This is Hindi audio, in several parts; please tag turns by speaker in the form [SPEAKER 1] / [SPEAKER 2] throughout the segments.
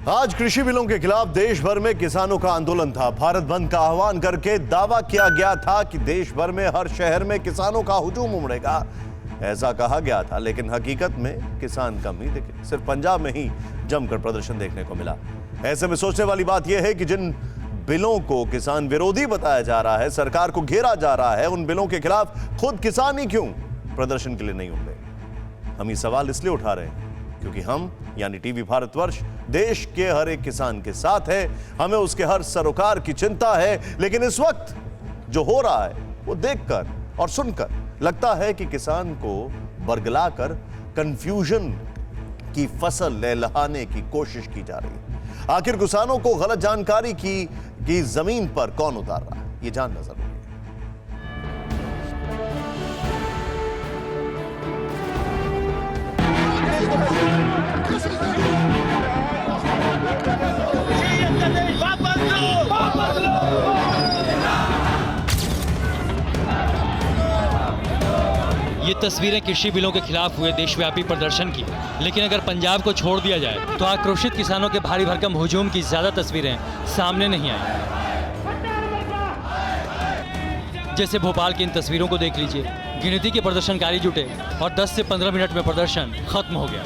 [SPEAKER 1] आज कृषि बिलों के खिलाफ देश भर में किसानों का आंदोलन था। भारत बंद का आह्वान करके दावा किया गया था कि देश भर में हर शहर में किसानों का हुजूम उमड़ेगा, ऐसा कहा गया था। लेकिन हकीकत में किसान कम ही दिखे। सिर्फ पंजाब में ही जमकर प्रदर्शन देखने को मिला। ऐसे में सोचने वाली बात यह है कि जिन बिलों को किसान विरोधी बताया जा रहा है, सरकार को घेरा जा रहा है, उन बिलों के खिलाफ खुद किसान ही क्यों प्रदर्शन के लिए नहीं उमड़े। हम ये सवाल इसलिए उठा रहे हैं क्योंकि हम यानी टीवी भारतवर्ष देश के हर एक किसान के साथ है। हमें उसके हर सरोकार की चिंता है। लेकिन इस वक्त जो हो रहा है वो देखकर और सुनकर लगता है कि किसान को बरगलाकर कंफ्यूजन की फसल लहलहाने की कोशिश की जा रही है। आखिर किसानों को गलत जानकारी की जमीन पर कौन उतार रहा है, ये जानना जरूरी है।
[SPEAKER 2] ये तस्वीरें कृषि बिलों के खिलाफ हुए देशव्यापी प्रदर्शन की है। लेकिन अगर पंजाब को छोड़ दिया जाए तो आक्रोशित किसानों के भारी भरकम हुजूम की ज्यादा तस्वीरें सामने नहीं आई। जैसे भोपाल की इन तस्वीरों को देख लीजिए। गिनती के प्रदर्शनकारी जुटे और 10 से 15 मिनट में प्रदर्शन खत्म हो गया।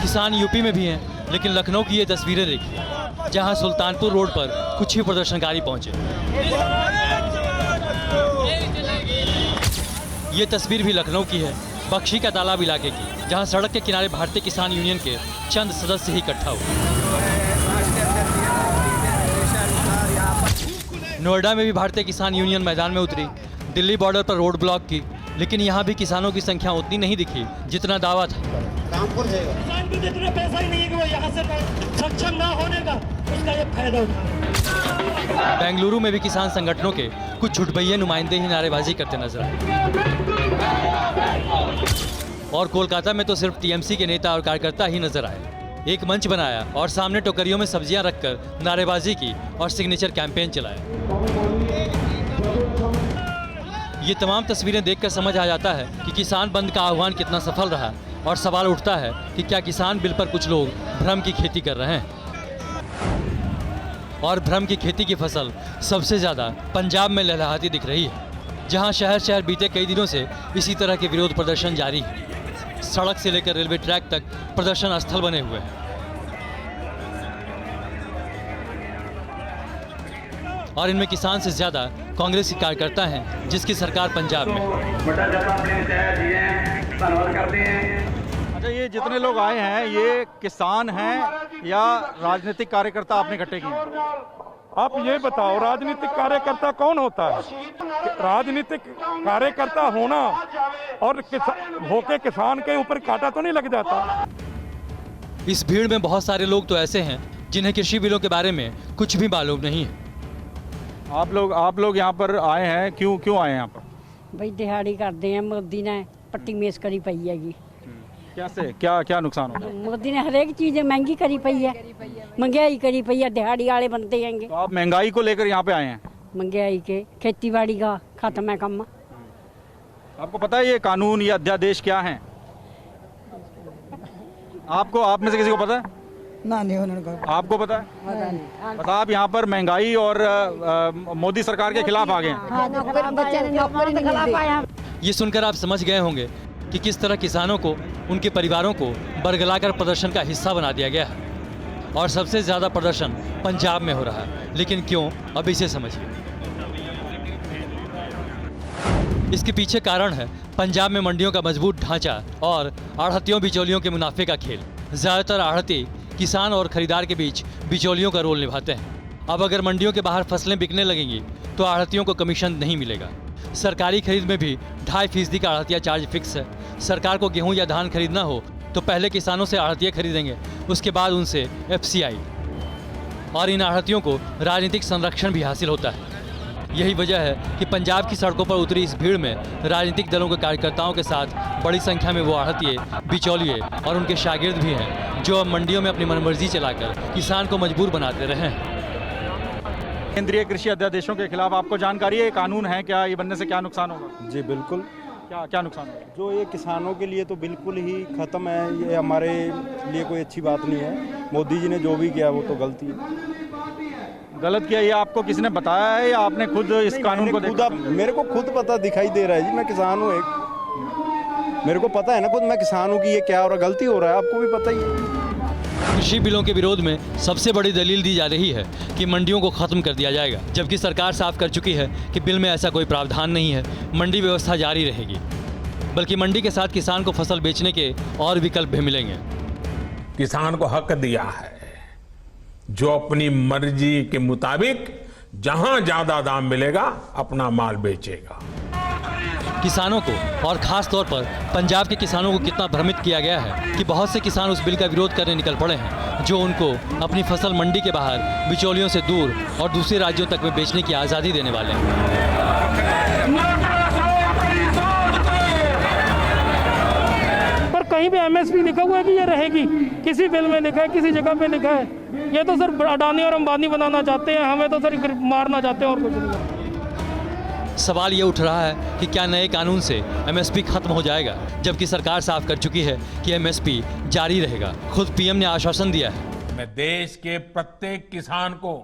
[SPEAKER 2] किसान यूपी में भी हैं, लेकिन लखनऊ की ये तस्वीरें देखिए, जहां सुल्तानपुर रोड पर कुछ ही प्रदर्शनकारी पहुंचे। ये तस्वीर भी लखनऊ की है, बख्शी का तालाब इलाके की, जहां सड़क के किनारे भारतीय किसान यूनियन के चंद सदस्य ही इकट्ठा हुए। नोएडा में भी भारतीय किसान यूनियन मैदान में उतरी। दिल्ली बॉर्डर पर रोड ब्लॉक की, लेकिन यहाँ भी किसानों की संख्या उतनी नहीं दिखी जितना दावा था।
[SPEAKER 3] किसान भी जितना पैसा ही नहीं है कि वो यहाँ से सक्षम ना होने का उसका ये फायदा उठा।
[SPEAKER 2] बेंगलुरु में भी किसान संगठनों के कुछ झुटभैये नुमाइंदे ही नारेबाजी करते नजर आए। और कोलकाता में तो सिर्फ टीएमसी के नेता और कार्यकर्ता ही नजर आए। एक मंच बनाया और सामने टोकरियों में सब्जियां रखकर नारेबाजी की और सिग्नेचर कैंपेन चलाया। ये तमाम तस्वीरें देखकर समझ आ जाता है कि किसान बंद का आह्वान कितना सफल रहा। और सवाल उठता है कि क्या किसान बिल पर कुछ लोग भ्रम की खेती कर रहे हैं। और भ्रम की खेती की फसल सबसे ज़्यादा पंजाब में लहलहाती दिख रही है, जहां शहर शहर बीते कई दिनों से इसी तरह के विरोध प्रदर्शन जारी है। सड़क से लेकर रेलवे ट्रैक तक प्रदर्शन स्थल बने हुए हैं। और इनमें किसान से ज़्यादा कांग्रेस के कार्यकर्ता हैं, जिसकी सरकार पंजाब में।
[SPEAKER 4] अच्छा, ये जितने लोग आए हैं ये किसान हैं या राजनीतिक कार्यकर्ता आपने इकट्ठे किए?
[SPEAKER 5] आप ये बताओ, राजनीतिक कार्यकर्ता कौन होता है? राजनीतिक कार्यकर्ता होना और होके किसान के ऊपर कांटा तो नहीं लग जाता।
[SPEAKER 2] इस भीड़ में बहुत सारे लोग तो ऐसे हैं जिन्हें कृषि बिलों के बारे में कुछ भी मालूम नहीं है।
[SPEAKER 4] आप लोग यहाँ पर आए हैं, क्यों आए हैं यहाँ पर?
[SPEAKER 6] भाई दिहाड़ी करते हैं, मोदी ने पट्टी मेस करी पई हैगी।
[SPEAKER 4] कैसे, क्या नुकसान होगा?
[SPEAKER 6] मोदी ने हर एक चीज महंगी करी पई है, महंगाई करी पई है, दिहाड़ी वाले बनते हैंगे।
[SPEAKER 4] तो आप महंगाई को लेकर यहाँ पे आए हैं?
[SPEAKER 6] महंगाई के, खेती बाड़ी का खत्म है काम।
[SPEAKER 4] आपको पता है ये कानून या अध्यादेश क्या है? आप में से किसी को पता है?
[SPEAKER 7] ना, नहीं उन्होंने।
[SPEAKER 4] आपको पता है? पता, आप यहाँ पर महंगाई और मोदी सरकार के खिलाफ आ गए हैं।
[SPEAKER 2] ये सुनकर आप समझ गए होंगे कि किस तरह किसानों को, उनके परिवारों को बरगलाकर प्रदर्शन का हिस्सा बना दिया गया है। और सबसे ज़्यादा प्रदर्शन पंजाब में हो रहा है। लेकिन क्यों, अब इसे समझिए। इसके पीछे कारण है पंजाब में मंडियों का मजबूत ढांचा और आढ़तियों बिचौलियों के मुनाफे का खेल। ज़्यादातर आढ़ती किसान और खरीदार के बीच बिचौलियों का रोल निभाते हैं। अब अगर मंडियों के बाहर फसलें बिकने लगेंगी तो आढ़तियों को कमीशन नहीं मिलेगा। सरकारी खरीद में भी 2.5% का आढ़तिया चार्ज फिक्स है। सरकार को गेहूं या धान खरीदना हो तो पहले किसानों से आढ़तिया खरीदेंगे, उसके बाद उनसे FCI। और इन आढ़तियों को राजनीतिक संरक्षण भी हासिल होता है। यही वजह है कि पंजाब की सड़कों पर उतरी इस भीड़ में राजनीतिक दलों के कार्यकर्ताओं के साथ बड़ी संख्या में वो आढ़तिये, बिचौलिए और उनके शागिर्द भी हैं, जो अब मंडियों में अपनी मनमर्जी चलाकर किसान को मजबूर बनाते रहे हैं।
[SPEAKER 4] केंद्रीय कृषि अध्यादेशों के खिलाफ आपको जानकारी है, कानून है क्या, ये बनने से क्या नुकसान होगा?
[SPEAKER 8] जी बिल्कुल,
[SPEAKER 4] क्या क्या नुकसान हुआ?
[SPEAKER 7] जो ये किसानों के लिए तो बिल्कुल ही ख़त्म है, ये हमारे लिए कोई अच्छी बात नहीं है। मोदी जी ने जो भी किया वो तो गलती है।
[SPEAKER 4] गलत किया ये आपको किसने बताया है या आपने खुद इस कानून को देखा?
[SPEAKER 7] मेरे को खुद पता दिखाई दे रहा है जी, मैं किसान हूँ एक, मेरे को पता है ना खुद मैं किसान हूँ कि ये क्या हो रहा है, गलती हो रहा है, आपको भी पता ही है।
[SPEAKER 2] कृषि बिलों के विरोध में सबसे बड़ी दलील दी जा रही है कि मंडियों को खत्म कर दिया जाएगा, जबकि सरकार साफ कर चुकी है कि बिल में ऐसा कोई प्रावधान नहीं है। मंडी व्यवस्था जारी रहेगी, बल्कि मंडी के साथ किसान को फसल बेचने के और विकल्प भी मिलेंगे।
[SPEAKER 8] किसान को हक दिया है जो अपनी मर्जी के मुताबिक जहां ज्यादा दाम मिलेगा अपना माल बेचेगा।
[SPEAKER 2] किसानों को और खास तौर पर पंजाब के किसानों को कितना भ्रमित किया गया है कि बहुत से किसान उस बिल का विरोध करने निकल पड़े हैं, जो उनको अपनी फसल मंडी के बाहर बिचौलियों से दूर और दूसरे राज्यों तक में बेचने की आज़ादी देने वाले हैं।
[SPEAKER 5] पर कहीं भी एमएसपी लिखा हुआ है कि ये रहेगी, किसी बिल में लिखा है, किसी जगह पे लिखा है। ये तो सर अडानी और अंबानी बनाना चाहते हैं, हमें तो सर मारना चाहते हैं और कुछ नहीं।
[SPEAKER 2] सवाल ये उठ रहा है कि क्या नए कानून से एमएसपी खत्म हो जाएगा, जबकि सरकार साफ कर चुकी है कि एमएसपी जारी रहेगा। खुद पीएम ने आश्वासन दिया है।
[SPEAKER 8] मैं देश के प्रत्येक किसान को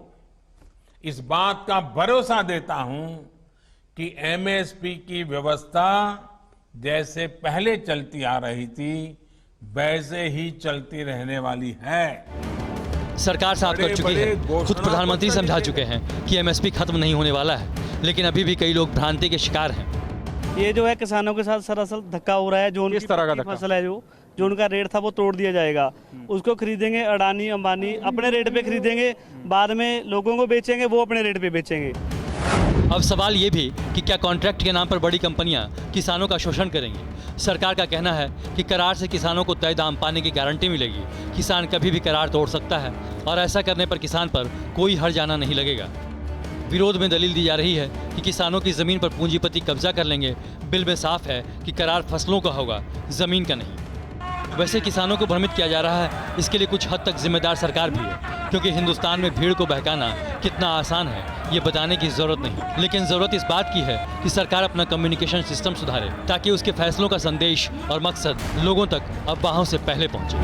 [SPEAKER 8] इस बात का भरोसा देता हूं कि एमएसपी की व्यवस्था जैसे पहले चलती आ रही थी वैसे ही चलती रहने वाली है।
[SPEAKER 2] सरकार साफ कर चुकी है, खुद प्रधानमंत्री समझा चुके हैं कि एमएसपी खत्म नहीं होने वाला है, लेकिन अभी भी कई लोग भ्रांति के शिकार हैं।
[SPEAKER 9] ये जो है किसानों के साथ सरासर धक्का हो रहा है। जो
[SPEAKER 4] किस तरह का धक्का?
[SPEAKER 9] फसल है जो उनका रेट था वो तोड़ दिया जाएगा। उसको खरीदेंगे अडानी अंबानी, अपने रेट पे खरीदेंगे, बाद में लोगों को बेचेंगे, वो अपने रेट पे बेचेंगे।
[SPEAKER 2] अब सवाल ये भी कि क्या कॉन्ट्रैक्ट के नाम पर बड़ी कंपनियां किसानों का शोषण करेंगी। सरकार का कहना है कि करार से किसानों को तय दाम पाने की गारंटी मिलेगी। किसान कभी भी करार तोड़ सकता है और ऐसा करने पर किसान पर कोई हर्जाना नहीं लगेगा। विरोध में दलील दी जा रही है कि किसानों की ज़मीन पर पूंजीपति कब्जा कर लेंगे। बिल में साफ है कि करार फसलों का होगा, ज़मीन का नहीं। वैसे किसानों को भ्रमित किया जा रहा है, इसके लिए कुछ हद तक जिम्मेदार सरकार भी है, क्योंकि हिंदुस्तान में भीड़ को बहकाना कितना आसान है ये बताने की ज़रूरत नहीं। लेकिन ज़रूरत इस बात की है कि सरकार अपना कम्युनिकेशन सिस्टम सुधारे, ताकि उसके फैसलों का संदेश और मकसद लोगों तक अफवाहों से पहले पहुँचे।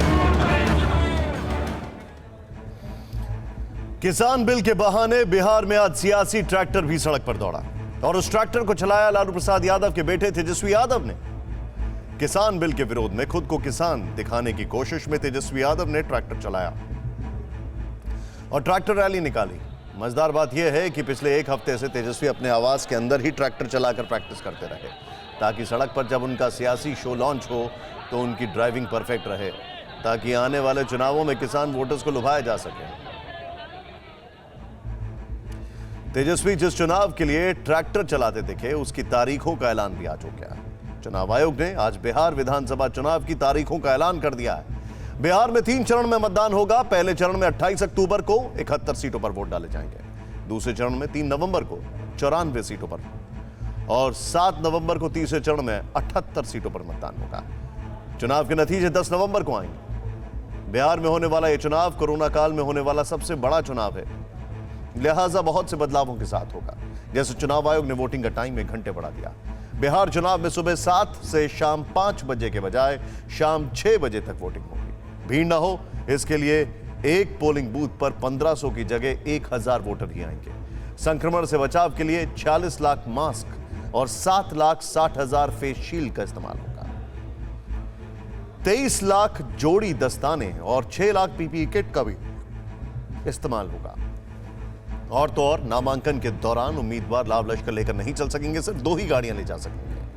[SPEAKER 1] किसान बिल के बहाने बिहार में आज सियासी ट्रैक्टर भी सड़क पर दौड़ा और उस ट्रैक्टर को चलाया लालू प्रसाद यादव के बेटे तेजस्वी यादव ने। किसान बिल के विरोध में खुद को किसान दिखाने की कोशिश में तेजस्वी यादव ने ट्रैक्टर चलाया और ट्रैक्टर रैली निकाली। मजेदार बात यह है कि पिछले एक हफ्ते से तेजस्वी अपने आवास के अंदर ही ट्रैक्टर चलाकर प्रैक्टिस करते रहे, ताकि सड़क पर जब उनका सियासी शो लॉन्च हो तो उनकी ड्राइविंग परफेक्ट रहे, ताकि आने वाले चुनावों में किसान वोटर्स को लुभाया जा सके। तेजस्वी जिस चुनाव के लिए ट्रैक्टर चलाते दिखे उसकी तारीखों का ऐलान भी आ चुका है। चुनाव आयोग ने आज बिहार विधानसभा चुनाव की तारीखों का ऐलान कर दिया है। बिहार में 3 चरण में मतदान होगा। पहले चरण में 28 अक्टूबर को 71 सीटों पर वोट डाले जाएंगे। दूसरे चरण में 3 नवंबर को 94 सीटों पर और 7 नवंबर को तीसरे चरण में 78 सीटों पर मतदान होगा। चुनाव के नतीजे 10 नवंबर को आएंगे। बिहार में होने वाला यह चुनाव कोरोना काल में होने वाला सबसे बड़ा चुनाव है, लिहाजा बहुत से बदलावों के साथ होगा। जैसे चुनाव आयोग ने वोटिंग का टाइम 1 घंटे बढ़ा दिया। बिहार चुनाव में सुबह 7 से शाम 5 बजे के बजाय शाम 6 बजे तक वोटिंग होगी। भीड़ ना हो इसके लिए एक पोलिंग बूथ पर 1500 की जगह 1000 वोटर ही आएंगे। संक्रमण से बचाव के लिए 46 लाख मास्क और 7,60,000 फेस शील्ड का इस्तेमाल होगा। 23 लाख जोड़ी दस्ताने और 6 लाख पीपीई किट का भी इस्तेमाल होगा। और तो और नामांकन के दौरान उम्मीदवार लाव लश्कर लेकर नहीं चल सकेंगे, सिर्फ 2 ही गाड़ियां ले जा सकेंगे।